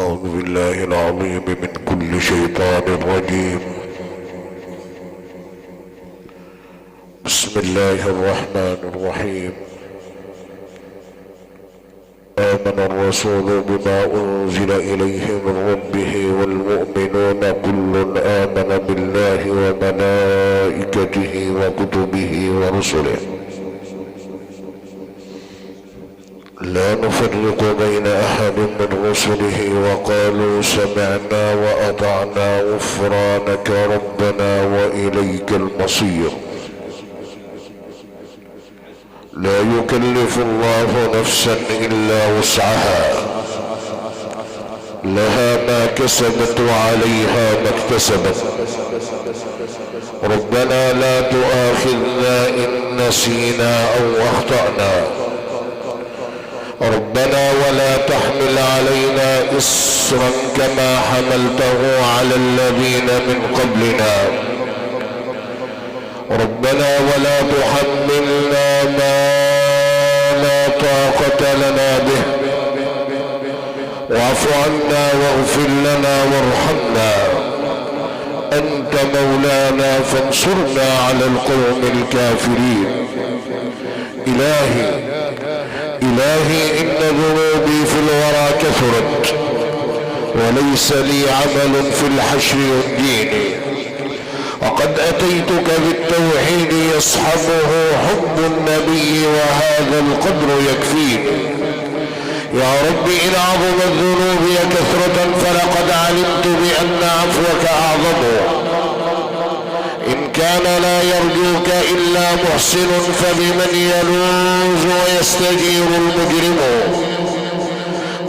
أعوذ بالله العظيم من كل شيطان رجيم. بسم الله الرحمن الرحيم. آمن الرسول بما أنزل إليه من ربه والمؤمنون كل آمن بالله وملائكته وكتبه ورسله لا نفرق بين أحد من رسله وقالوا سمعنا وأطعنا غفرانك ربنا وإليك المصير. لا يكلف الله نفسا إلا وسعها، لها ما كسبت وعليها ما اكتسبت. ربنا لا تؤاخذنا إن نسينا أو أخطأنا. ربنا ولا تحمل علينا إصرا كما حملته على الذين من قبلنا. ربنا ولا تحملنا ما لا طاقة لنا به، واعف عنا واغفر لنا وارحمنا، أنت مولانا فانصرنا على القوم الكافرين. إلهي إن ذنوبي في الورى كثرت، وليس لي عمل في الحشر ينجيني، وقد أتيتك بالتوحيد يصحبه حب النبي وهذا القدر يكفيني. يا رب إن عظمت ذنوبي كثرة فلقد علمت بأن عفوك أعظم. إن كان لا يرجوك إلا محسن فبمن يلوذ ويستجير المجرم.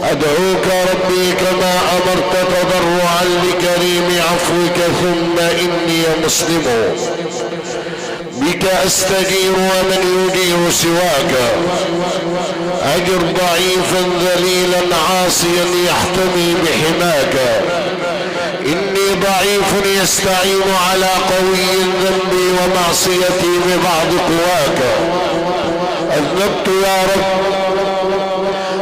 أدعوك ربي كما أمرت تضرعا لكريم عفوك ثم إني مسلم. بك أستجير ومن يجير سواك، أجر ضعيفا ذليلا عاصيا يحتمي بحماك. إني ضعيف يستعين على قوي ذنبي ومعصيتي ببعض قواك.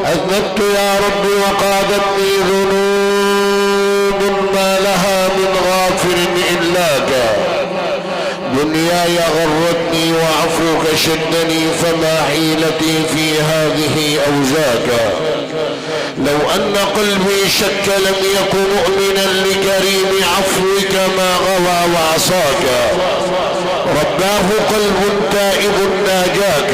أذنبت يا رب وقادتني ذنوب ما لها من غافر إلاك. دنياي غرتني وعفوك شدني فما حيلتي في هذه أوزاك. لو أن قلبي شك لم يكن مؤمنا لكريم عفوك ما غوى وعصاك. رباه قلب تائب ناجاك،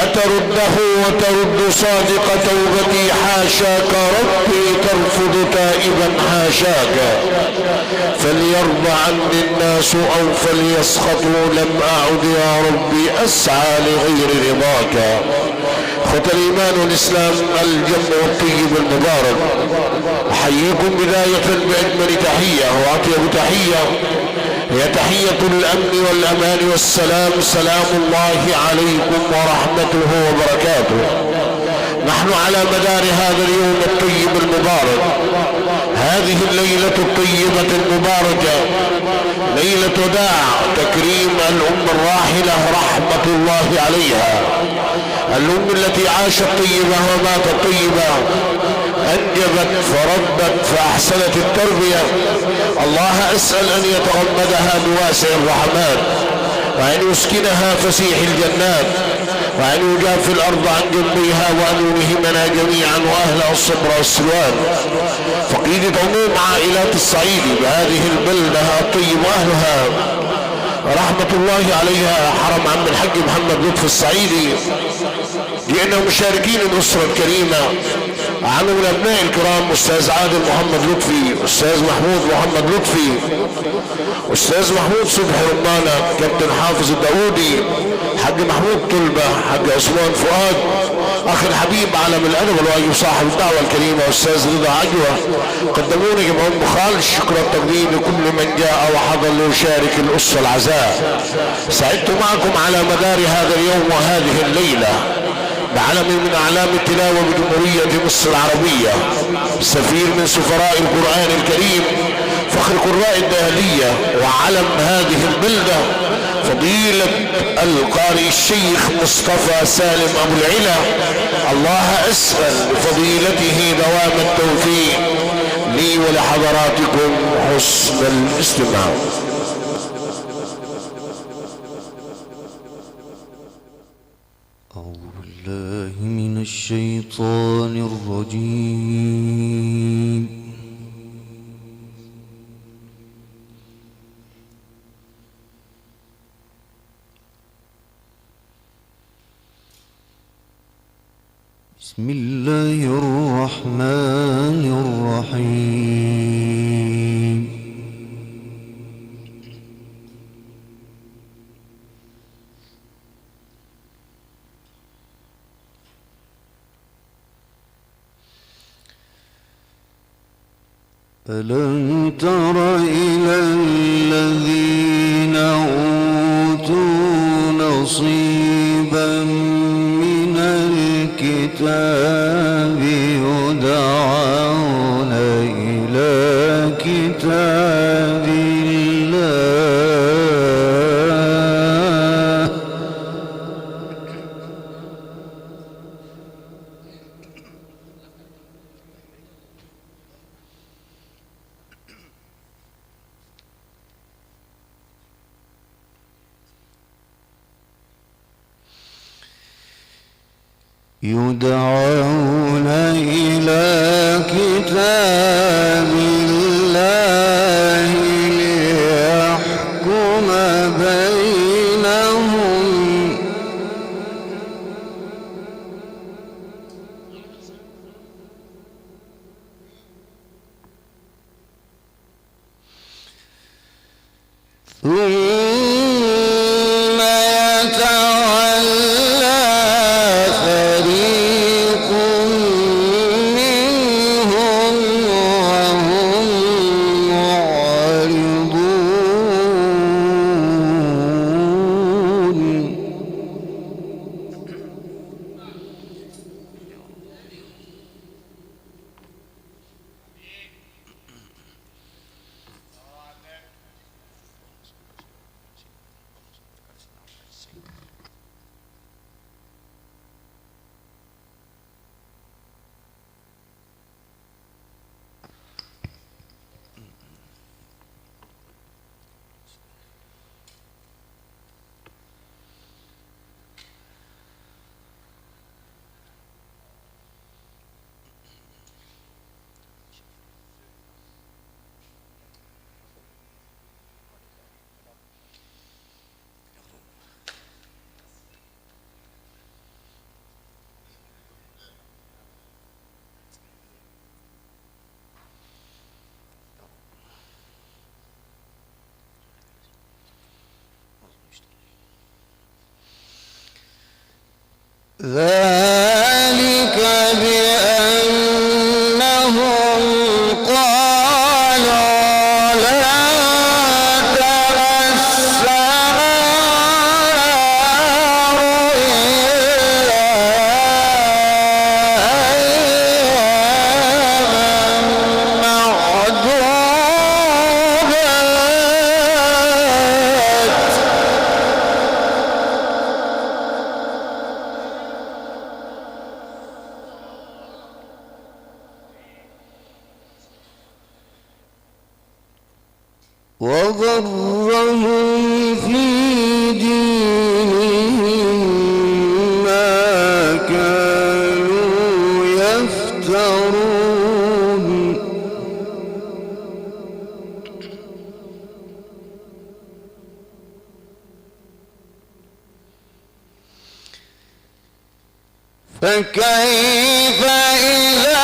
أترده وترد صادق توبتي حاشاك. ربي ترفض تائبا حاشاك. فليرضى عني الناس أو فليسخطوا لم أعد يا ربي أسعى لغير رضاك. أخوة الإيمان والإسلام، الجمع الطيب المبارك، أحييكم بداية بأجمل تحية وأطيب تحية، هي تحية الأمن والأمان والسلام. سلام الله عليكم ورحمته وبركاته. نحن على مدار هذا اليوم الطيب المبارك، هذه الليلة الطيبة المباركة، ليلة وداع تكريم الأم الراحلة رحمة الله عليها، الأم التي عاشت طيبة وماتت طيبة، أنجبت فربت فأحسنت التربية. الله أسأل أن يتغمدها بواسع الرحمات، وأن يسكنها فسيح الجنات، وأن يجاف الأرض عن جنبيها، وأن يلهمنا جميعا وأهلها الصبر والسلوان. فقيدة عموم عائلات الصعيد بهذه البلدة الطيب وأهلها رحمة الله عليها، حرم عم الحاج محمد لطفي الصعيدي. جئنا مشاركين الأسرة الكريمة، عم الأبناء الكرام أستاذ عادل محمد لطفي، أستاذ محمود محمد لطفي، أستاذ محمود صبحي رمانة، كابتن حافظ الداودي، حاج محمود طلبة، حاج عثمان فؤاد، أخ الحبيب عالم الأدب والواجب صاحب الدعوة الكريمة أستاذ رضا عجوة. قدمونا جمعون بخال الشكر والتقديم لكل من جاء وحضر ليشارك الأسرة العزاء. سعدت معكم على مدار هذا اليوم وهذه الليلة بعلم من أعلام التلاوة بجمهورية مصر العربية، سفير من سفراء القرآن الكريم، فخر قراء الدهلية وعلم هذه البلدة، فضيلة القارئ الشيخ مصطفى سالم أبو العلا. الله أسأل بفضيلته دوام التوفيق ولحضراتكم حسن الاستماع. أعوذ بالله من الشيطان الرجيم. بسم الله الرحمن الرحيم. ألم تر إلى الذين أوتوا نصيبا من الكتاب يدعون إلى كتاب الله يدعون إلى كتاب الله ليحكم بينهم ثم يتولى فريق منهم وهم معرضون. ذلك بأنهم قالوا لا تمسنا النار إلا أياما معدودات. وغرهم في دينهم ما كانوا يفترون. فكيف إذا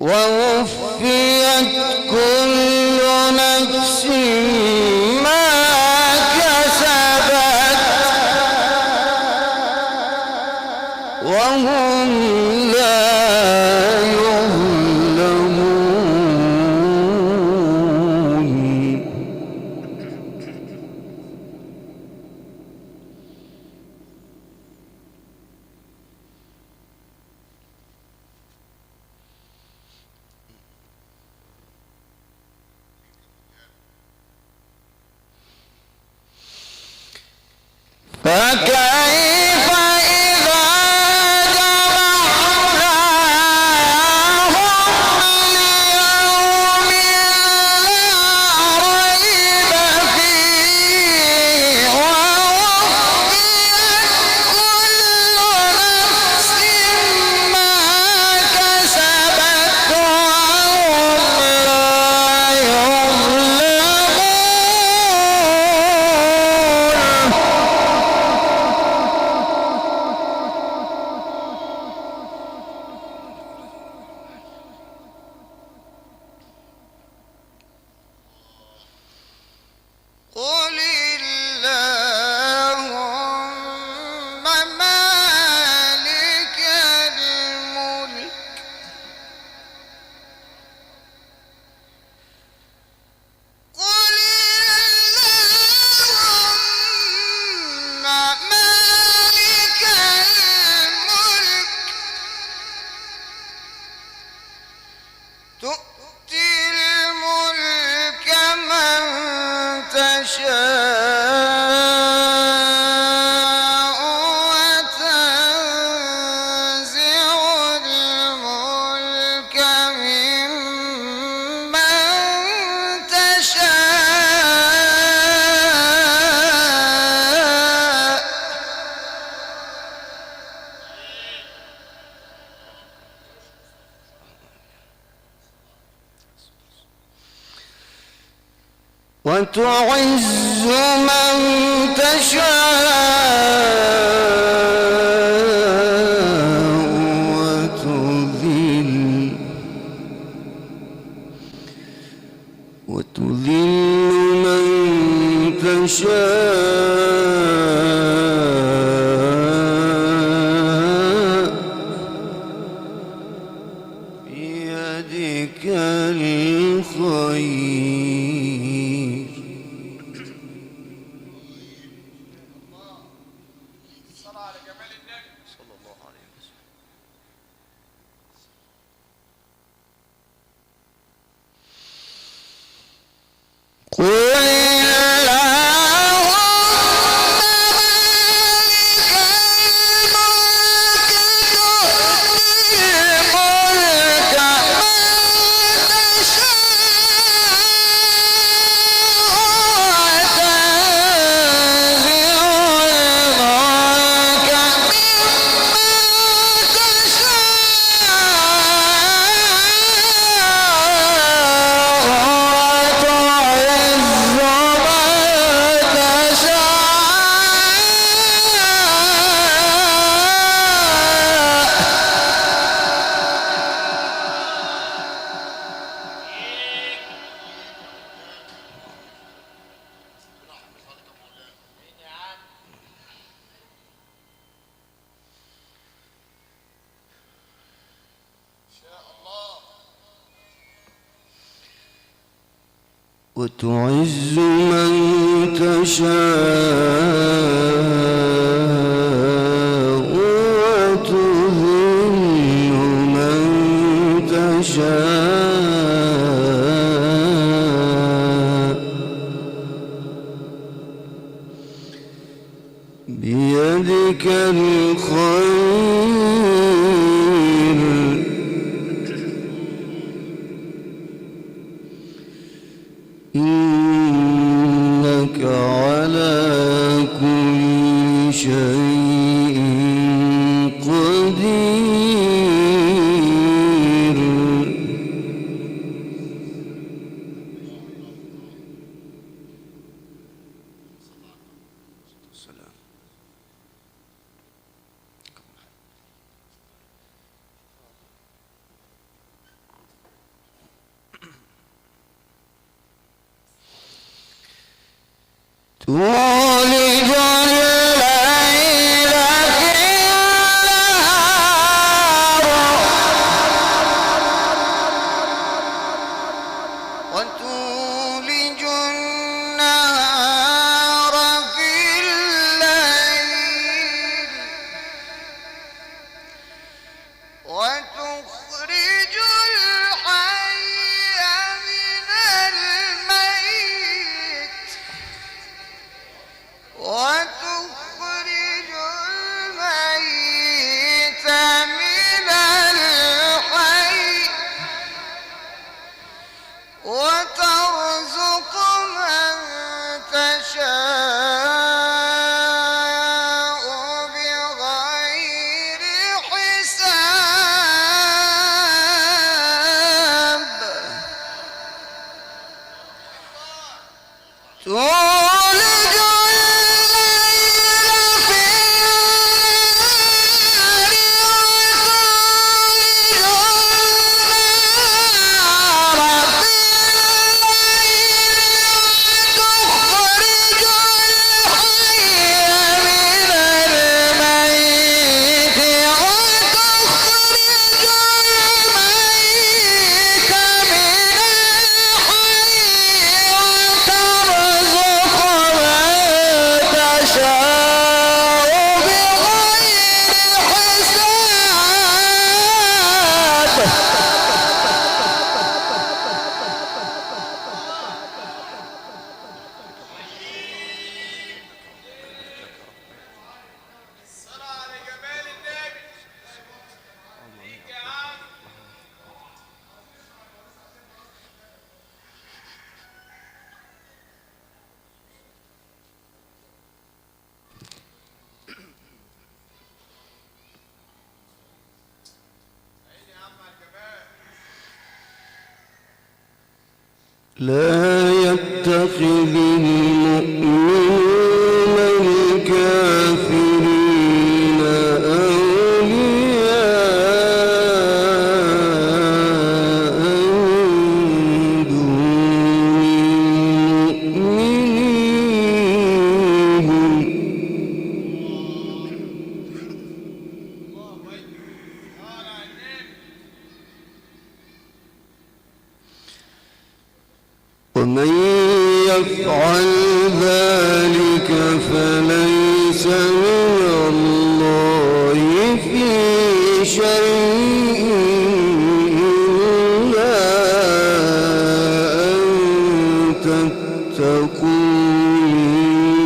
ووفيت كل نفس ما كسبت وهم لا يظلمون. فكيف إذا جمعناهم ليوم لا ريب فيه ووفيت كل نفس ما كسبت وهم لا يظلمون. قل اللهم مالك الملك قل اللهم مالك الملك تؤتي الملك من تشاء وتنزع الملك ممن تشاء وتعز من تشاء وتذل من تشاء بيدك الخير. قل اللهم مالك الملك تؤتي الملك من وتعز من تشاء وتذل من تشاء بيدك الخير إنك على كل شيء قدير. تولج الليل في النهار وتولج النهار في الليل وتخرج الحي من الميت وتخرج لا يتخذ المؤمنون الكافرين أولياء من دون المؤمنين ومن يفعل ذلك فليس من الله في شيء إلا أن تتقوا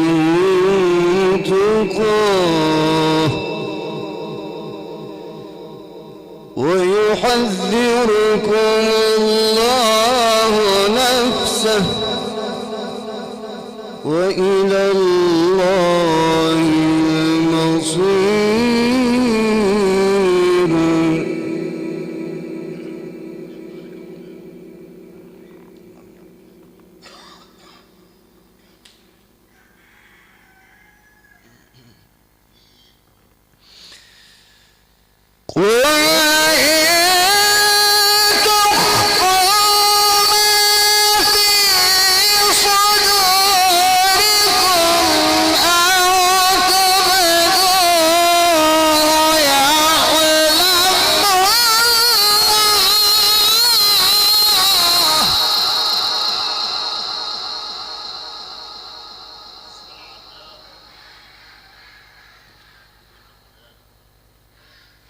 منهم تقاه ويحذركم الله نفسه وإلى الله المصير.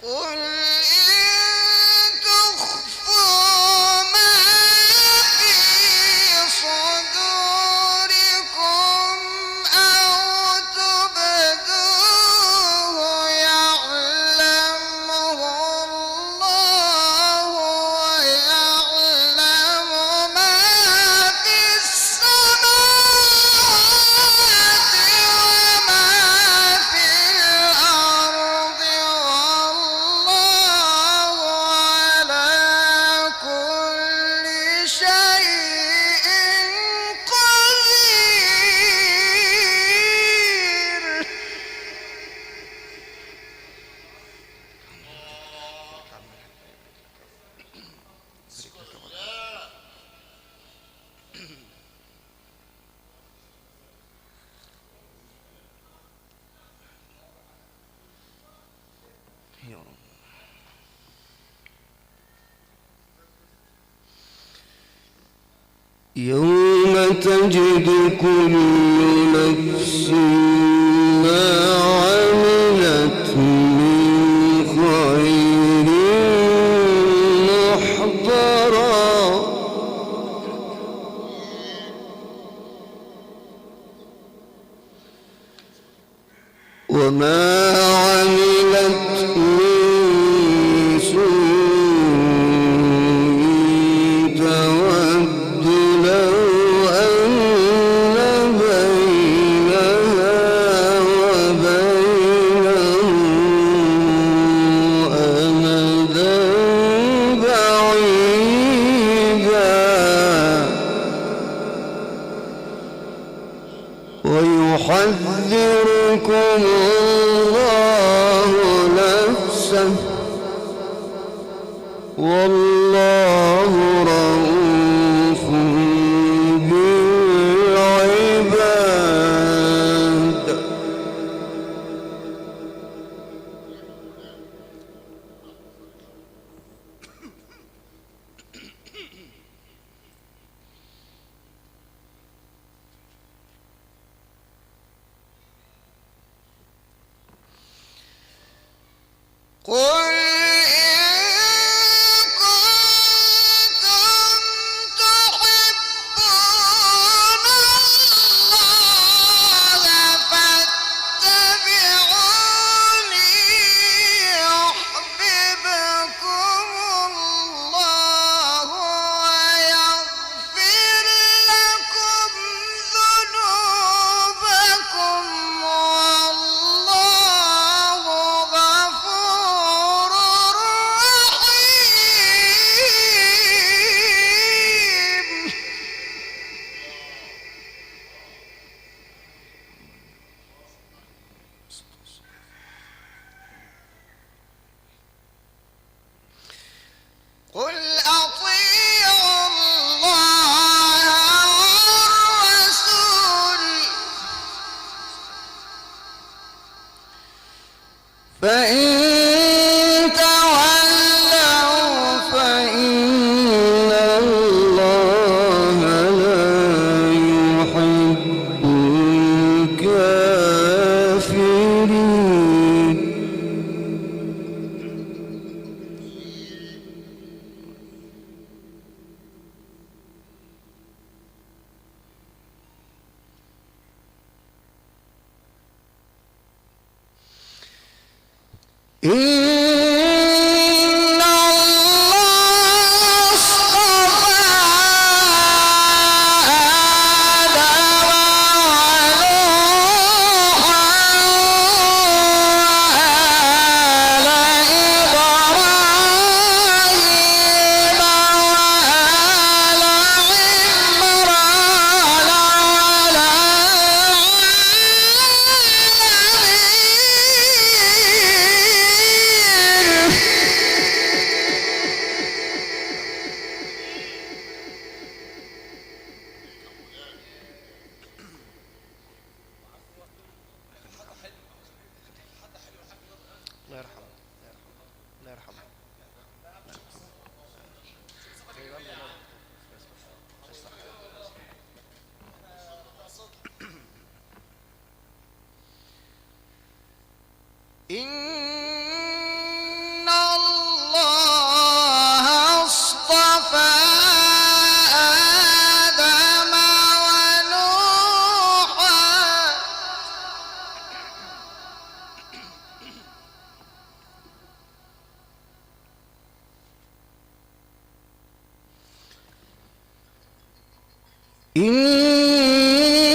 قل يوم تجد كل نفس ما عملت من خير محضرا وما عملت من سوء تود لو أن بينها وبينه أمدا بعيدا ويحذركم الله نفسه والله رؤوف بالعباد. قل ذنوبكم والله غفور إن الله اصطفى آدم ونوحا وآل إبراهيم وآل عمران على الله يرحمه الله يرحمه. إن الله اصطفى آدم ونوحا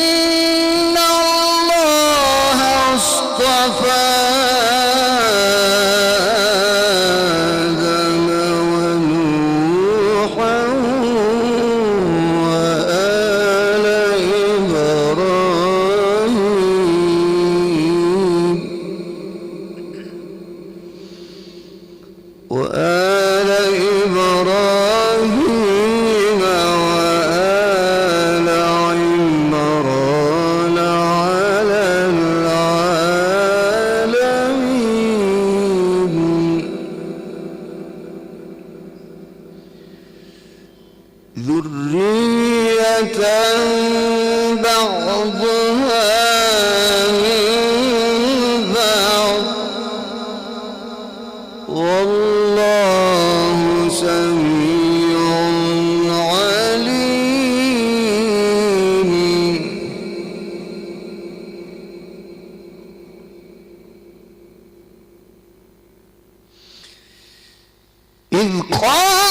إن الله اصطفى آدم ونوحا وآل إبراهيم وآل إبراهيم وآل عمران على العالمين ذرية بعضها من بعض والله سميع عليم إذ قالت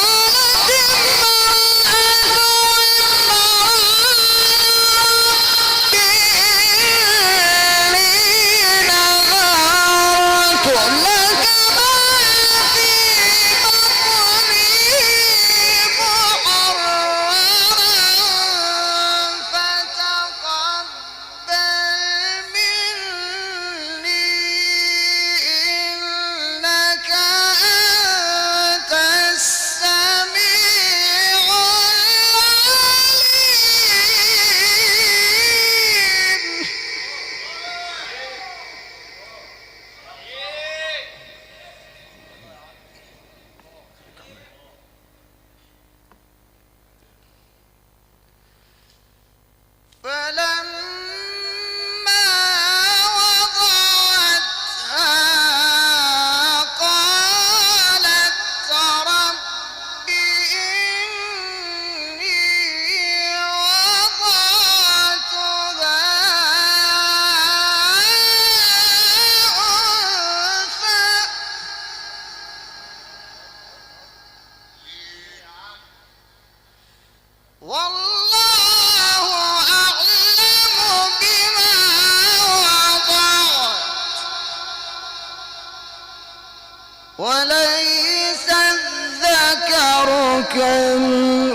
فلما وضعتها قالت رب إني وضعتها أنثى والله أعلم بما وضعت وليس الذكر كالأنثى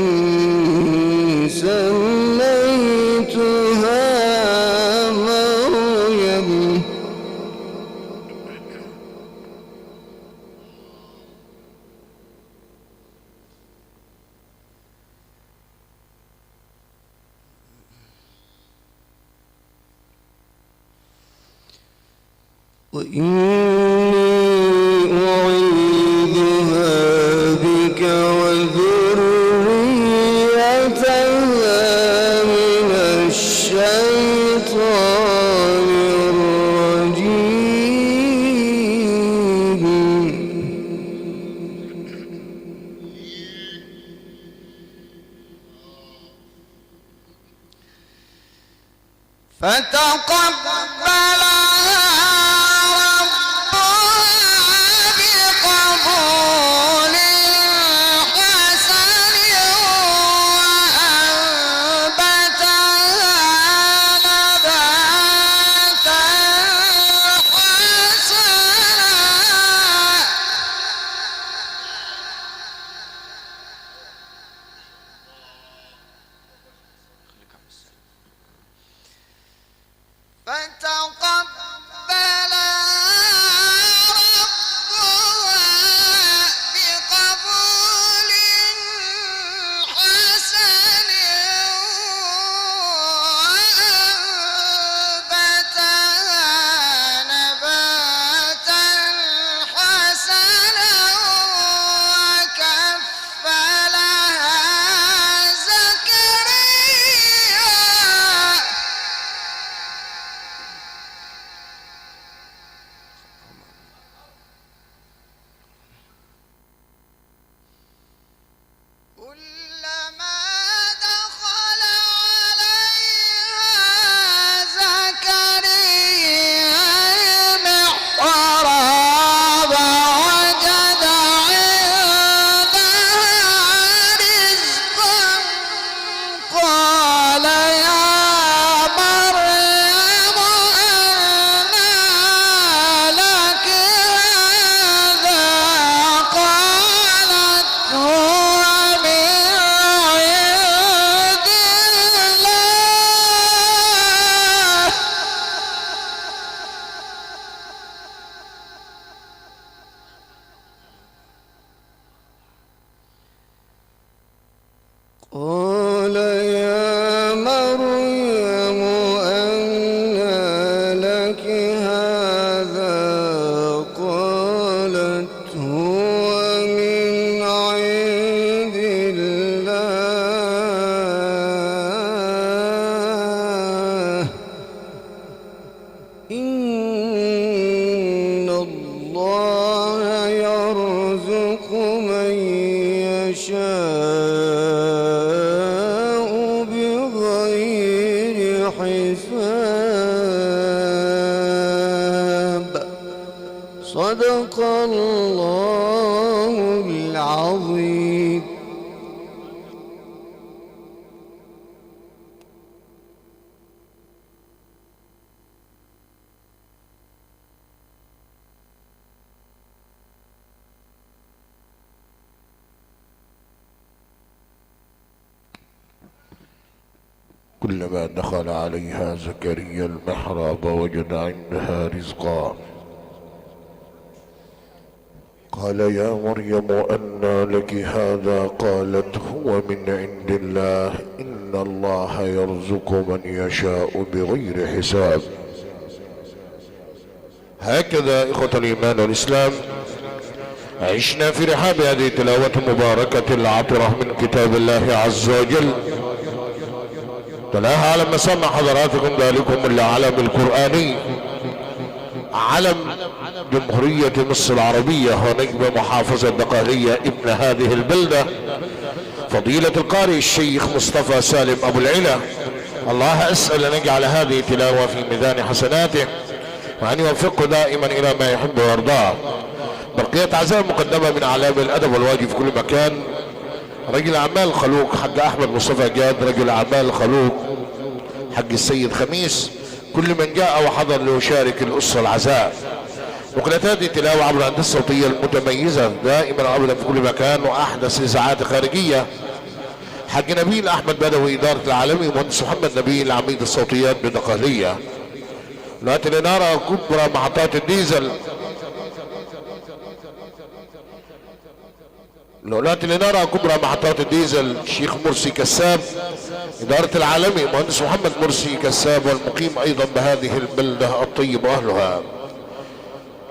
وإني سميتها مريم وإني أعيذها بك وذريتها من الشيطان الرجيم فتقبل قال يا مريم أنى لك هذا قالت هو من عند الله إن الله يرزق من يشاء بغير حساب صدق الله العظيم. كلما دخل عليها زكريا المحراب وجد عندها رزقا قال يا مريم أنى لك هذا قالت هو من عند الله إن الله يرزق من يشاء بغير حساب. هكذا إخوة الإيمان والإسلام عشنا في رحاب هذه التلاوة المباركة العطرة من كتاب الله عز وجل، تلاها على مسامع حضراتكم ذلكم العلم القرآني، علم جمهورية مصر العربية ونجم محافظة دقهلية ابن هذه البلدة، فضيلة القارئ الشيخ مصطفى سالم أبو العلا. الله أسأل أن يجعل هذه التلاوة في ميزان حسناته وأن يوفقه دائما إلى ما يحب ويرضاه. برقية عزاء مقدمة من أعلام الأدب والواجب في كل مكان، رجل أعمال خلوق حق أحمد مصطفى جاد، رجل أعمال خلوق حق السيد خميس، كل من جاء وحضر ليشارك الأسرة العزاء. نقلت هذه التلاوة عبر الهندسة الصوتية المتميزة دائما أبدا في كل مكان وأحدث الإذاعات الخارجية حق نبيل أحمد بدوي إدارة العالمي، مهندس محمد نبيل عميد الصوتيات بدقهلية. ولاية الإنارة كبرى محطات الديزل، ولاية الإنارة كبرى محطات الديزل الشيخ مرسي كساب إدارة العالمي، مهندس محمد مرسي كساب والمقيم أيضا بهذه البلدة الطيب أهلها.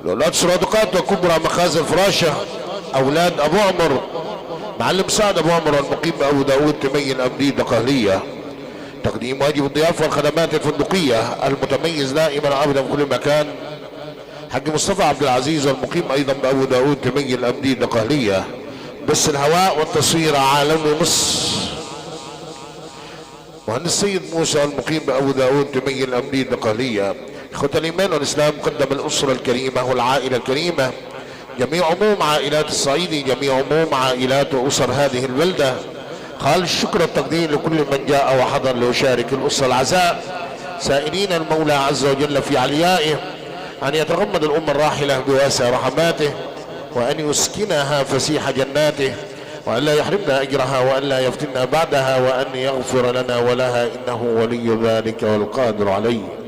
الأولاد سرادقات وكبرى مخازن فراشة أولاد أبو عمر معلم سعد أبو عمر والمقيم بأبو داود تميل أمدي دقهلية. تقديم واجب الضيافة والخدمات الفندقية المتميز دائما أبدا في كل مكان حق مصطفى عبد العزيز والمقيم أيضا بأبو داود تميل أمدي دقهلية. بس الهواء والتصوير عالمي مصر مهندس السيد موسى المقيم بأبو داود تميل أمدي دقهلية. إخوة الإيمان والإسلام قدم الأسرة الكريمة والعائلة الكريمة، جميع عموم عائلات الصعيدي، جميع عموم عائلات وأسر هذه البلدة، خالص الشكر والتقدير لكل من جاء وحضر ليشارك الأسرة العزاء، سائلين المولى عز وجل في عليائه أن يتغمد الأمة الراحلة بواسع رحماته وأن يسكنها فسيح جناته وأن لا يحرمنا أجرها وأن لا يفتنا بعدها وأن يغفر لنا ولها إنه ولي ذلك والقادر عليه.